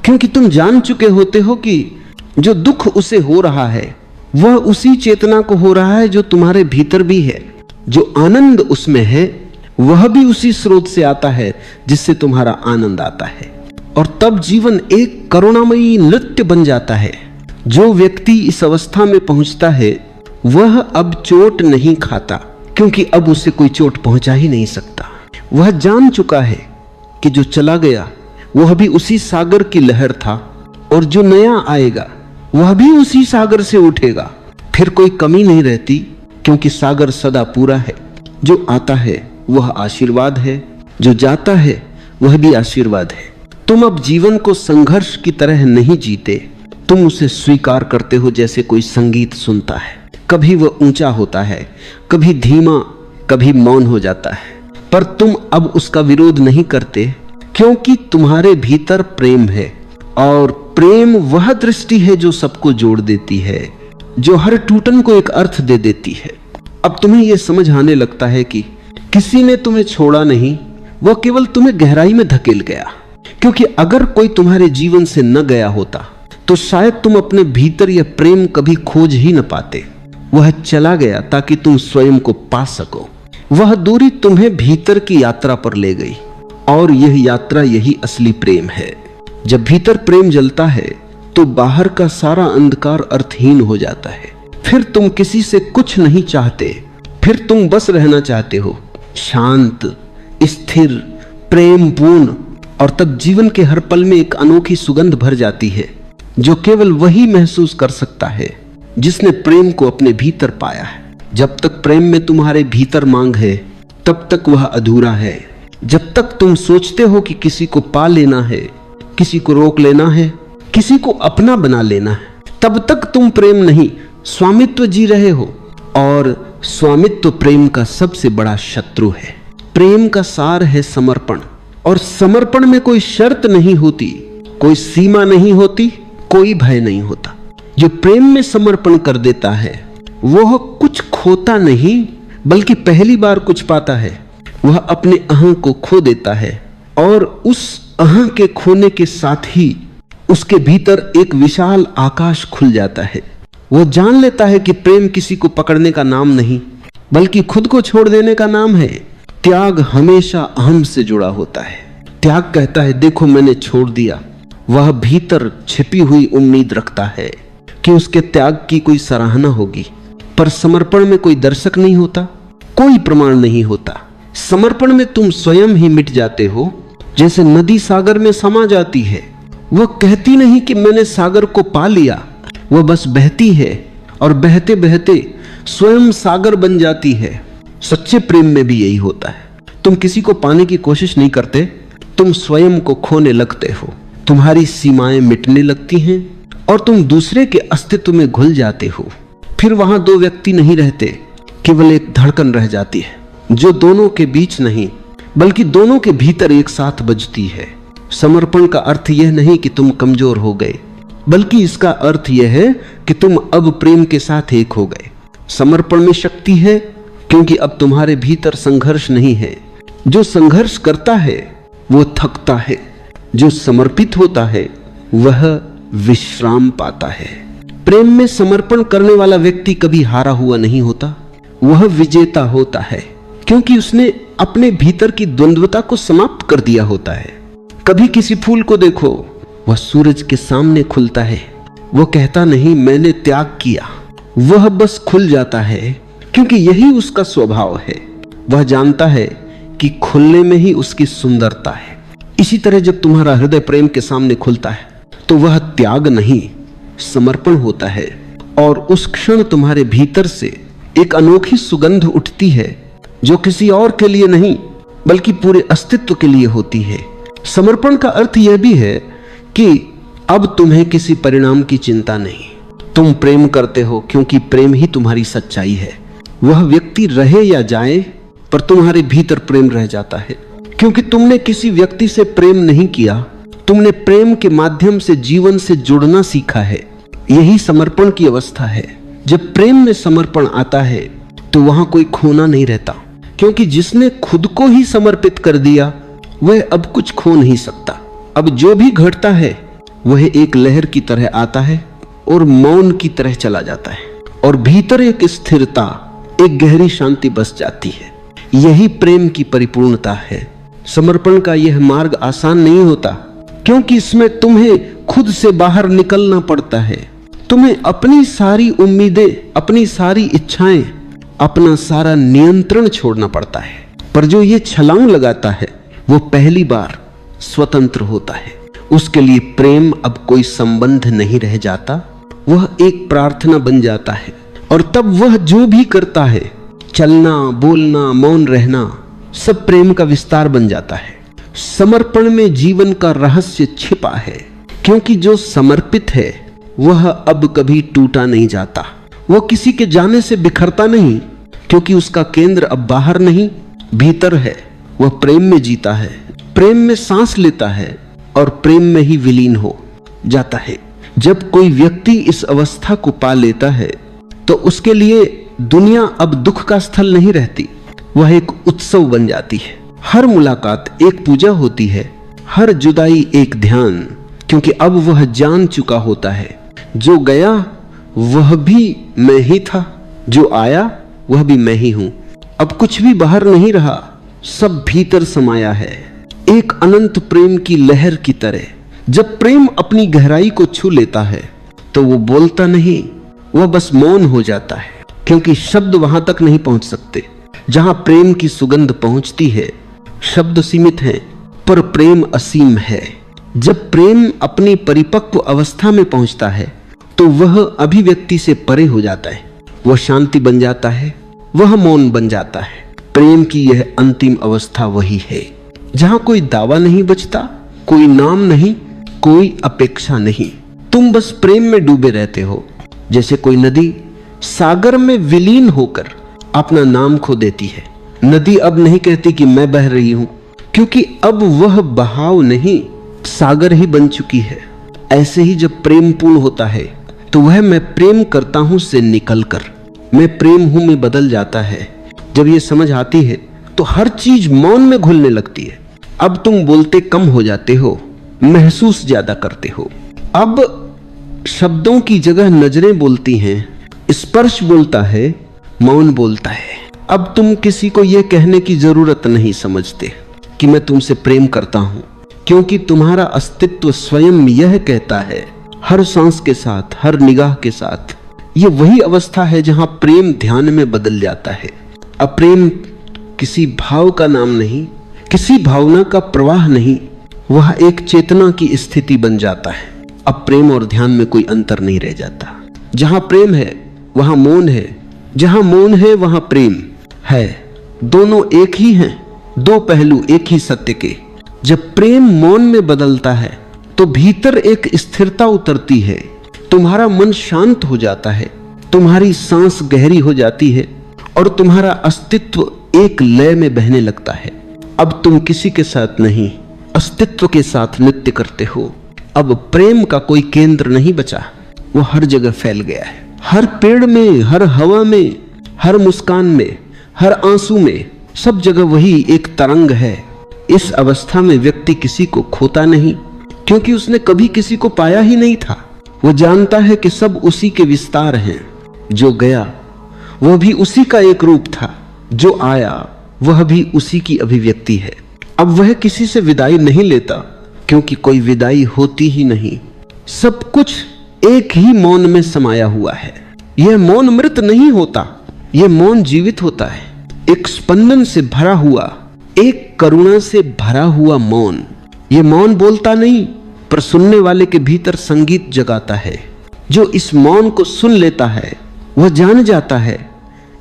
क्योंकि तुम जान चुके होते हो कि जो दुख उसे हो रहा है वह उसी चेतना को हो रहा है जो तुम्हारे भीतर भी है। जो आनंद उसमें है वह भी उसी स्रोत से आता है जिससे तुम्हारा आनंद आता है। और तब जीवन एक करुणामयी नृत्य बन जाता है। जो व्यक्ति इस अवस्था में पहुंचता है वह अब चोट नहीं खाता, क्योंकि अब उसे कोई चोट पहुंचा ही नहीं सकता। वह जान चुका है कि जो चला गया वह भी उसी सागर की लहर था, और जो नया आएगा वह भी उसी सागर से उठेगा। फिर कोई कमी नहीं रहती, क्योंकि सागर सदा पूरा है। जो आता है वह आशीर्वाद है, जो जाता है वह भी आशीर्वाद है। तुम अब जीवन को संघर्ष की तरह नहीं जीते, तुम उसे स्वीकार करते हो जैसे कोई संगीत सुनता है। कभी वह ऊंचा होता है, कभी धीमा, कभी मौन हो जाता है, पर तुम अब उसका विरोध नहीं करते, क्योंकि तुम्हारे भीतर प्रेम है। और प्रेम वह दृष्टि है जो सबको जोड़ देती है, जो हर टूटन को एक अर्थ दे देती है। अब तुम्हें यह समझ आने लगता है कि किसी ने तुम्हें छोड़ा नहीं, वह केवल तुम्हें गहराई में धकेल गया। क्योंकि अगर कोई तुम्हारे जीवन से न गया होता तो शायद तुम अपने भीतर यह प्रेम कभी खोज ही न पाते। वह चला गया ताकि तुम स्वयं को पा सको। वह दूरी तुम्हें भीतर की यात्रा पर ले गई, और यह यात्रा यही असली प्रेम है। जब भीतर प्रेम जलता है तो बाहर का सारा अंधकार अर्थहीन हो जाता है। फिर तुम किसी से कुछ नहीं चाहते, फिर तुम बस रहना चाहते हो, शांत, स्थिर, प्रेम पूर्ण। और तब जीवन के हर पल में एक अनोखी सुगंध भर जाती है, जो केवल वही महसूस कर सकता है जिसने प्रेम को अपने भीतर पाया है। जब तक प्रेम में तुम्हारे भीतर मांग है, तब तक वह अधूरा है। जब तक तुम सोचते हो कि किसी को पा लेना है, किसी को रोक लेना है, किसी को अपना बना लेना है, तब तक तुम प्रेम नहीं, स्वामित्व जी रहे हो। और स्वामित्व प्रेम का सबसे बड़ा शत्रु है। प्रेम का सार है समर्पण, और समर्पण में कोई शर्त नहीं होती, कोई सीमा नहीं होती, कोई भय नहीं होता। जो प्रेम में समर्पण कर देता है वह कुछ खोता नहीं, बल्कि पहली बार कुछ पाता है। वह अपने अहं को खो देता है, और उस अहं के खोने के साथ ही उसके भीतर एक विशाल आकाश खुल जाता है। वह जान लेता है कि प्रेम किसी को पकड़ने का नाम नहीं, बल्कि खुद को छोड़ देने का नाम है। त्याग हमेशा अहम से जुड़ा होता है। त्याग कहता है, देखो मैंने छोड़ दिया। वह भीतर छिपी हुई उम्मीद रखता है कि उसके त्याग की कोई सराहना होगी। पर समर्पण में कोई दर्शक नहीं होता, कोई प्रमाण नहीं होता। समर्पण में तुम स्वयं ही मिट जाते हो, जैसे नदी सागर में समा जाती है। वह कहती नहीं कि मैंने सागर को पा लिया, वह बस बहती है, और बहते बहते स्वयं सागर बन जाती है। सच्चे प्रेम में भी यही होता है। तुम किसी को पाने की कोशिश नहीं करते, तुम स्वयं को खोने लगते हो, तुम्हारी सीमाएं मिटने लगती हैं और तुम दूसरे के अस्तित्व में घुल जाते हो। फिर वहां दो व्यक्ति नहीं रहते, केवल एक धड़कन रह जाती है जो दोनों के बीच नहीं बल्कि दोनों के भीतर एक साथ बजती है। समर्पण का अर्थ यह नहीं कि तुम कमजोर हो गए, बल्कि इसका अर्थ यह है कि तुम अब प्रेम के साथ एक हो गए। समर्पण में शक्ति है क्योंकि अब तुम्हारे भीतर संघर्ष नहीं है। जो संघर्ष करता है वो थकता है, जो समर्पित होता है वह विश्राम पाता है। प्रेम में समर्पण करने वाला व्यक्ति कभी हारा हुआ नहीं होता, वह विजेता होता है क्योंकि उसने अपने भीतर की द्वंद्वता को समाप्त कर दिया होता है। कभी किसी फूल को देखो, वह सूरज के सामने खुलता है, वो कहता नहीं मैंने त्याग किया, वह बस खुल जाता है क्योंकि यही उसका स्वभाव है। वह जानता है कि खुलने में ही उसकी सुंदरता है। इसी तरह जब तुम्हारा हृदय प्रेम के सामने खुलता है तो वह त्याग नहीं समर्पण होता है, और उस क्षण तुम्हारे भीतर से एक अनोखी सुगंध उठती है जो किसी और के लिए नहीं बल्कि पूरे अस्तित्व के लिए होती है। समर्पण का अर्थ यह भी है कि अब तुम्हें किसी परिणाम की चिंता नहीं, तुम प्रेम करते हो क्योंकि प्रेम ही तुम्हारी सच्चाई है। वह व्यक्ति रहे या जाए पर तुम्हारे भीतर प्रेम रह जाता है क्योंकि तुमने किसी व्यक्ति से प्रेम नहीं किया, तुमने प्रेम के माध्यम से जीवन से जुड़ना सीखा है। यही समर्पण की अवस्था है। जब प्रेम में समर्पण आता है तो वहां कोई खोना नहीं रहता, क्योंकि जिसने खुद को ही समर्पित कर दिया वह अब कुछ खो नहीं सकता। अब जो भी घटता है वह एक लहर की तरह आता है और मौन की तरह चला जाता है, और भीतर एक स्थिरता, एक गहरी शांति बस जाती है। यही प्रेम की परिपूर्णता है। समर्पण का यह मार्ग आसान नहीं होता क्योंकि इसमें तुम्हें खुद से बाहर निकलना पड़ता है। तुम्हें अपनी सारी उम्मीदें, अपनी सारी इच्छाएं, अपना सारा नियंत्रण छोड़ना पड़ता है। पर जो ये छलांग लगाता है वो पहली बार स्वतंत्र होता है। उसके लिए प्रेम अब कोई संबंध नहीं रह जाता, वह एक प्रार्थना बन जाता है। और तब वह जो भी करता है, चलना, बोलना, मौन रहना, सब प्रेम का विस्तार बन जाता है। समर्पण में जीवन का रहस्य छिपा है क्योंकि जो समर्पित है वह अब कभी टूटा नहीं जाता। वह किसी के जाने से बिखरता नहीं क्योंकि उसका केंद्र अब बाहर नहीं भीतर है। वह प्रेम में जीता है, प्रेम में सांस लेता है और प्रेम में ही विलीन हो जाता है। जब कोई व्यक्ति इस अवस्था को पा लेता है तो उसके लिए दुनिया अब दुख का स्थल नहीं रहती, वह एक उत्सव बन जाती है। हर मुलाकात एक पूजा होती है, हर जुदाई एक ध्यान, क्योंकि अब वह जान चुका होता है जो गया वह भी मैं ही था, जो आया वह भी मैं ही हूं। अब कुछ भी बाहर नहीं रहा, सब भीतर समाया है, एक अनंत प्रेम की लहर की तरह। जब प्रेम अपनी गहराई को छू लेता है तो वो बोलता नहीं, वह बस मौन हो जाता है, क्योंकि शब्द वहां तक नहीं पहुंच सकते। जहां प्रेम की सुगंध पहुंचती है, शब्द सीमित हैं पर प्रेम असीम है। जब प्रेम अपनी परिपक्व अवस्था में पहुंचता है तो वह अभिव्यक्ति से परे हो जाता है, वह शांति बन जाता है, वह मौन बन जाता है। प्रेम की यह अंतिम अवस्था वही है जहां कोई दावा नहीं बचता, कोई नाम नहीं, कोई अपेक्षा नहीं। तुम बस प्रेम में डूबे रहते हो, जैसे कोई नदी सागर में विलीन होकर अपना नाम खो देती है। नदी अब नहीं कहती कि मैं बह रही हूं, क्योंकि अब वह बहाव नहीं, सागर ही बन चुकी है। ऐसे ही जब प्रेम पूर्ण होता है तो वह मैं प्रेम करता हूं से निकलकर मैं प्रेम हूं में बदल जाता है। जब यह समझ आती है तो हर चीज मौन में घुलने लगती है। अब तुम बोलते कम हो जाते हो, महसूस ज्यादा करते हो। अब शब्दों की जगह नजरें बोलती हैं, स्पर्श बोलता है, मौन बोलता है। अब तुम किसी को यह कहने की जरूरत नहीं समझते कि मैं तुमसे प्रेम करता हूं, क्योंकि तुम्हारा अस्तित्व स्वयं यह कहता है, हर सांस के साथ, हर निगाह के साथ। यह वही अवस्था है जहां प्रेम ध्यान में बदल जाता है। अब प्रेम किसी भाव का नाम नहीं, किसी भावना का प्रवाह नहीं, वह एक चेतना की स्थिति बन जाता है। अब प्रेम और ध्यान में कोई अंतर नहीं रह जाता। जहां प्रेम है वहां मौन है, जहां मौन है वहां प्रेम है। दोनों एक ही हैं, दो पहलू एक ही सत्य के। जब प्रेम मौन में बदलता है तो भीतर एक स्थिरता उतरती है, तुम्हारा मन शांत हो जाता है, तुम्हारी सांस गहरी हो जाती है और तुम्हारा अस्तित्व एक लय में बहने लगता है। अब तुम किसी के साथ नहीं, अस्तित्व के साथ नृत्य करते हो। अब प्रेम का कोई केंद्र नहीं बचा, वो हर जगह फैल गया है, हर पेड़ में, हर हवा में, हर मुस्कान में, हर आंसू में, सब जगह वही एक तरंग है। इस अवस्था में व्यक्ति किसी को खोता नहीं, क्योंकि उसने कभी किसी को पाया ही नहीं था। वो जानता है कि सब उसी के विस्तार हैं। जो गया वह भी उसी का एक रूप था, जो आया वह भी उसी की अभिव्यक्ति है। अब वह किसी से विदाई नहीं लेता, क्योंकि कोई विदाई होती ही नहीं। सब कुछ एक ही मौन में समाया हुआ है। यह मौन मृत नहीं होता, यह मौन जीवित होता है, एक स्पंदन से भरा हुआ, एक करुणा से भरा हुआ मौन। यह मौन बोलता नहीं, पर सुनने वाले के भीतर संगीत जगाता है। जो इस मौन को सुन लेता है वह जान जाता है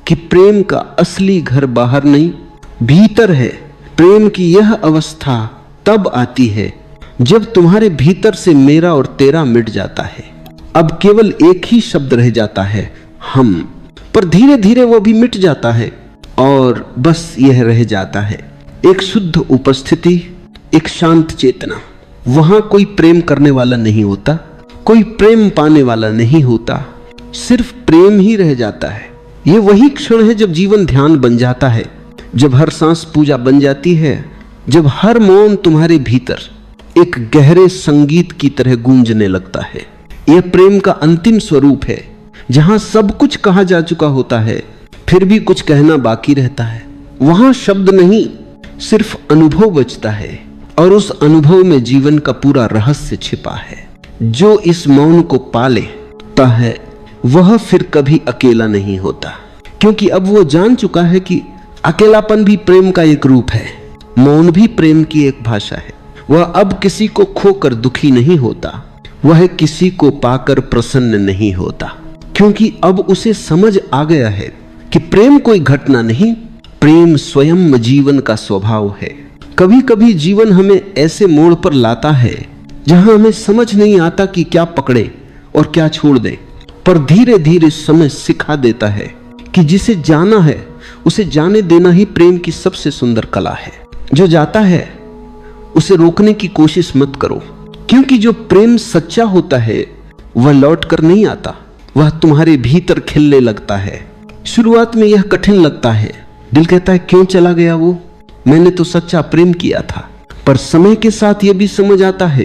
कि प्रेम का असली घर बाहर नहीं, भीतर है। प्रेम की यह अवस्था तब आती है जब तुम्हारे भीतर से मेरा और तेरा मिट जाता है। अब केवल एक ही शब्द रह जाता है, हम। पर धीरे धीरे वो भी मिट जाता है और बस यह रह जाता है एक शुद्ध उपस्थिति, एक शांत चेतना। वहां कोई प्रेम करने वाला नहीं होता, कोई प्रेम पाने वाला नहीं होता, सिर्फ प्रेम ही रह जाता है। ये वही क्षण है जब जीवन ध्यान बन जाता है, जब हर सांस पूजा बन जाती है, जब हर मौन तुम्हारे भीतर एक गहरे संगीत की तरह गूंजने लगता है। यह प्रेम का अंतिम स्वरूप है, जहां सब कुछ कहा जा चुका होता है, फिर भी कुछ कहना बाकी रहता है। वहां शब्द नहीं, सिर्फ अनुभव बचता है, और उस अनुभव में जीवन का पूरा रहस्य छिपा है। जो इस मौन को पा लेता है वह फिर कभी अकेला नहीं होता, क्योंकि अब वो जान चुका है कि अकेलापन भी प्रेम का एक रूप है, मौन भी प्रेम की एक भाषा है। वह अब किसी को खोकर दुखी नहीं होता, वह किसी को पाकर प्रसन्न नहीं होता, क्योंकि अब उसे समझ आ गया है कि प्रेम कोई घटना नहीं, प्रेम स्वयं जीवन का स्वभाव है। कभी कभी जीवन हमें ऐसे मोड़ पर लाता है जहां हमें समझ नहीं आता कि क्या पकड़े और क्या छोड़ दे, पर धीरे धीरे समय सिखा देता है कि जिसे जाना है उसे जाने देना ही प्रेम की सबसे सुंदर कला है। जो जाता है उसे रोकने की कोशिश मत करो, क्योंकि जो प्रेम सच्चा होता है वह लौट कर नहीं आता, वह तुम्हारे भीतर खिलने लगता है। शुरुआत में यह कठिन लगता है, दिल कहता है क्यों चला गया वो, मैंने तो सच्चा प्रेम किया था। पर समय के साथ यह भी समझ आता है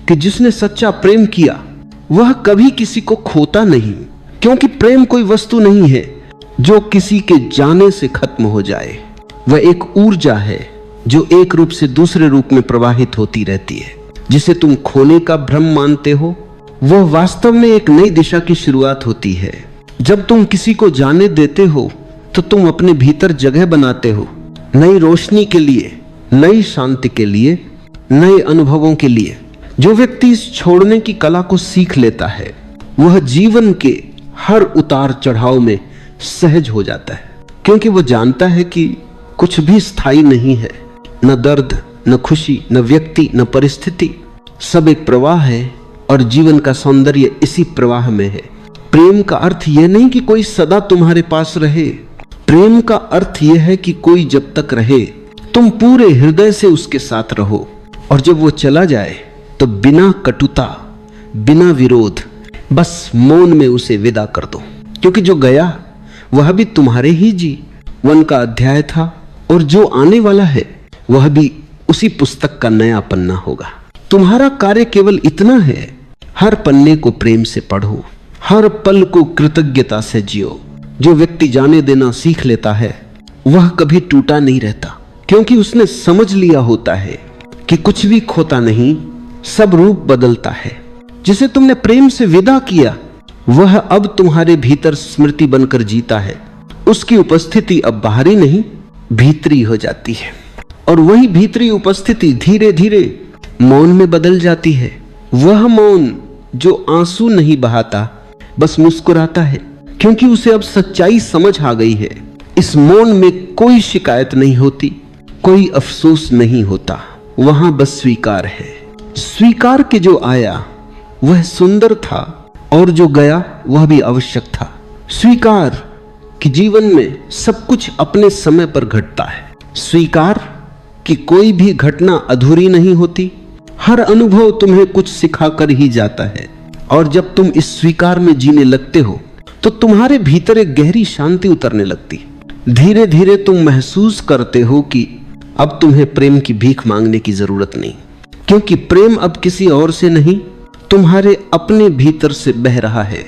कि जिसने सच्चा प्रेम किया वह कभी किसी को खोता नहीं, क्योंकि प्रेम कोई वस्तु नहीं है जो किसी के जाने से खत्म हो जाए। वह एक ऊर्जा है जो एक रूप से दूसरे रूप में प्रवाहित होती रहती है। जिसे तुम खोने का भ्रम मानते हो वह वास्तव में एक नई दिशा की शुरुआत होती है। जब तुम किसी को जाने देते हो तो तुम अपने भीतर जगह बनाते हो, नई रोशनी के लिए, नई शांति के लिए, नए अनुभवों के लिए। जो व्यक्ति इस छोड़ने की कला को सीख लेता है वह जीवन के हर उतार चढ़ाव में सहज हो जाता है, क्योंकि वह जानता है कि कुछ भी स्थायी नहीं है, न दर्द, न खुशी, न व्यक्ति, न परिस्थिति। सब एक प्रवाह है और जीवन का सौंदर्य इसी प्रवाह में है। प्रेम का अर्थ यह नहीं कि कोई सदा तुम्हारे पास रहे, प्रेम का अर्थ यह है कि कोई जब तक रहे तुम पूरे हृदय से उसके साथ रहो, और जब वो चला जाए तो बिना कटुता, बिना विरोध, बस मौन में उसे विदा कर दो, क्योंकि जो गया वह भी तुम्हारे ही जीवन का अध्याय था, और जो आने वाला है वह भी उसी पुस्तक का नया पन्ना होगा। तुम्हारा कार्य केवल इतना है, हर पन्ने को प्रेम से पढ़ो, हर पल को कृतज्ञता से जियो। जो व्यक्ति जाने देना सीख लेता है वह कभी टूटा नहीं रहता, क्योंकि उसने समझ लिया होता है कि कुछ भी खोता नहीं, सब रूप बदलता है। जिसे तुमने प्रेम से विदा किया वह अब तुम्हारे भीतर स्मृति बनकर जीता है। उसकी उपस्थिति अब बाहरी नहीं, भीतरी हो जाती है, और वही भीतरी उपस्थिति धीरे धीरे मौन में बदल जाती है। वह मौन जो आंसू नहीं बहाता, बस मुस्कुराता है, क्योंकि उसे अब सच्चाई समझ आ गई है। इस मौन में कोई शिकायत नहीं होती, कोई अफसोस नहीं होता, वहां बस स्वीकार है। स्वीकार के जो आया वह सुंदर था और जो गया वह भी आवश्यक था। स्वीकार कि जीवन में सब कुछ अपने समय पर घटता है। स्वीकार कि कोई भी घटना अधूरी नहीं होती। हर अनुभव तुम्हें कुछ सिखाकर ही जाता है। और जब तुम इस स्वीकार में जीने लगते हो तो तुम्हारे भीतर एक गहरी शांति उतरने लगती है। धीरे धीरे तुम महसूस करते हो कि अब तुम्हें प्रेम की भीख मांगने की जरूरत नहीं, क्योंकि प्रेम अब किसी और से नहीं, तुम्हारे अपने भीतर से बह रहा है।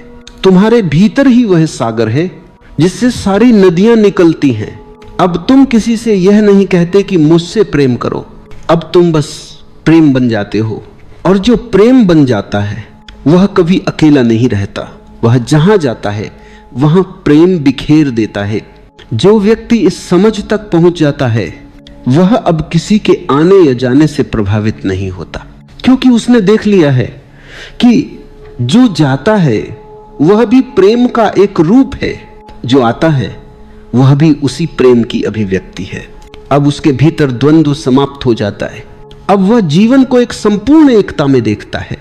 तुम्हारे भीतर ही वह सागर है जिससे सारी नदियां निकलती हैं। अब तुम किसी से यह नहीं कहते कि मुझसे प्रेम करो, अब तुम बस प्रेम बन जाते हो। और जो प्रेम बन जाता है वह कभी अकेला नहीं रहता। वह जहां जाता है वहां प्रेम बिखेर देता है। जो व्यक्ति इस समझ तक पहुंच जाता है वह अब किसी के आने या जाने से प्रभावित नहीं होता, क्योंकि उसने देख लिया है कि जो जाता है वह भी प्रेम का एक रूप है, जो आता है वह भी उसी प्रेम की अभिव्यक्ति है। अब उसके भीतर द्वंद्व समाप्त हो जाता है। अब वह जीवन को एक संपूर्ण एकता में देखता है,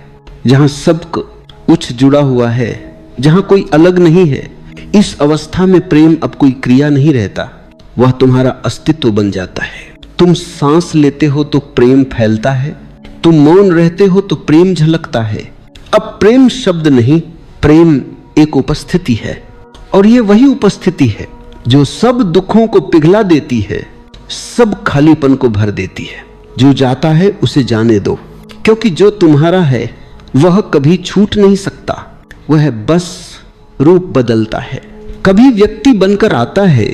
जहां सब कुछ जुड़ा हुआ है, जहां कोई अलग नहीं है। इस अवस्था में प्रेम अब कोई क्रिया नहीं रहता, वह तुम्हारा अस्तित्व बन जाता है। तुम सांस लेते हो तो प्रेम फैलता है, तुम मौन रहते हो तो प्रेम झलकता है। अब प्रेम शब्द नहीं, प्रेम एक उपस्थिति है। और ये वही उपस्थिति है जो सब दुखों को पिघला देती है, सब खालीपन को भर देती है। जो जाता है उसे जाने दो, क्योंकि जो तुम्हारा है वह कभी छूट नहीं सकता। वह बस रूप बदलता है, कभी व्यक्ति बनकर आता है,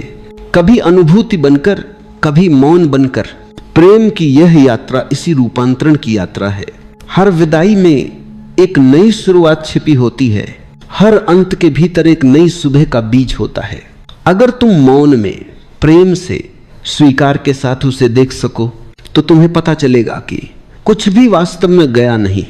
कभी अनुभूति बनकर, कभी मौन बनकर। प्रेम की यह यात्रा इसी रूपांतरण की यात्रा है। हर विदाई में एक नई शुरुआत छिपी होती है। हर अंत के भीतर एक नई सुबह का बीज होता है। अगर तुम मौन में प्रेम से स्वीकार के साथ उसे देख सको तो तुम्हें पता चलेगा कि कुछ भी वास्तव में गया नहीं,